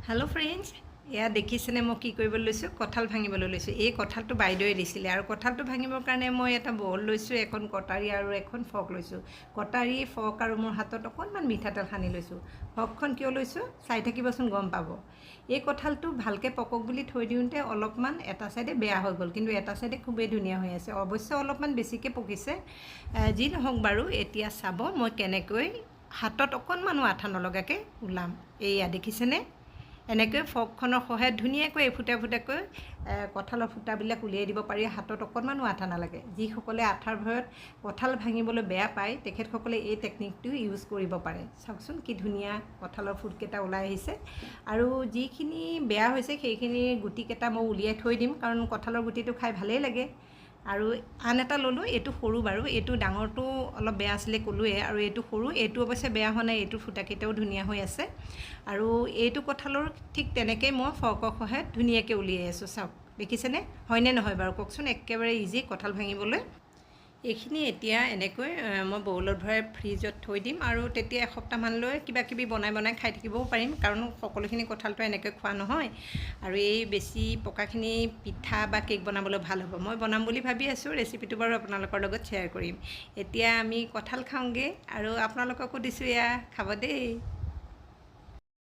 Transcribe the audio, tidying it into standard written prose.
hello friends या देखिছেনে মই কি কৰিব লৈছো কঁঠাল ভাঙিবলৈ লৈছো এই কঁঠালটো বাইদেৱে দিছিলে আৰু কঁঠালটো ভাঙিবৰ কাৰণে মই এটা বল লৈছো এখন কটাৰী আৰু এখন ফক লৈছো কটাৰী ফক আৰু মোৰ হাতত অকণমান মিঠাতেল সানি লৈছো ফকখন কিয় লৈছো চাই থাকিবচোন গম পাব এই কঁঠালটো ভালকে পকক বুলি থৈ দিওঁতে অলপমান এটা সাইডে বেয়া হৈ গল কিন্তু এটা সাইডে খুবেই ধুনীয়া হৈ আছে অৱশ্যে অলপমান বেছিকে পকিছে যি নহওক বাৰু এতিয়া চাব মই কেনেকৈ হাতত অকণমানো আঠা নলগাকে উলাম এইয়া দেখিছেনে এনেকৈ ফকখনৰ সহায়ত ধুনীয়াকৈ এফুটা এফুটাকৈ কঁঠালৰ ফুটাবিলাক উলিয়াই দিব পাৰি হাতত অকণমানো আঠা নালাগে যিসকলে আঠাৰ ভয়ত কঁঠাল ভাঙিবলৈ বেয়া পায় তেখেতসকলে এই টেকনিকটো ইউজ কৰিব পাৰে চাওকচোন কি ধুনীয়া কঁঠালৰ ফুটকেইটা ওলাই আহিছে আৰু যিখিনি বেয়া হৈছে সেইখিনি গুটিকেইটা মই উলিয়াই থৈ দিম কাৰণ কঁঠালৰ গুটিটো খাই ভালেই লাগে আৰু আন এটা ললো এটো সৰু বাৰু এটো ডাঙৰটো অলপ বেয়া আছিল কলুৱে আৰু এটো সৰু এটো অৱশ্যে বেয়া হোৱা নাই এটো ফুটাকেইটাও ধুনীয়া হৈ আছে আৰু এইটো কঁঠালৰ ঠিক তেনেকৈ মই ফৰ্কৰ সহায়ত ধুনীয়াকৈ উলিয়াই আছো চাওক দেখিছেনে হয়নে নহয় বাৰু কওকচোন একেবাৰে ইজি কঁঠাল ভাঙিবলৈ এইখিনি এতিয়া এনেকৈ মই বউলত ভৰাই ফ্ৰিজত থৈ দিম আৰু তেতিয়া এসপ্তাহমানলৈ কিবা কিবি বনাই খাই থাকিবও পাৰিম কাৰণ সকলোখিনি কঁঠালটো এনেকৈ খোৱা নহয় আৰু এই বেছি পকাখিনি পিঠা বা কেক বনাবলৈ ভাল হ'ব মই বনাম বুলি ভাবি আছোঁ ৰেচিপিটো বাৰু আপোনালোকৰ লগত শ্বেয়াৰ কৰিম এতিয়া আমি কঁঠাল খাওঁগে আৰু আপোনালোককো দিছোঁ এয়া খাব দেই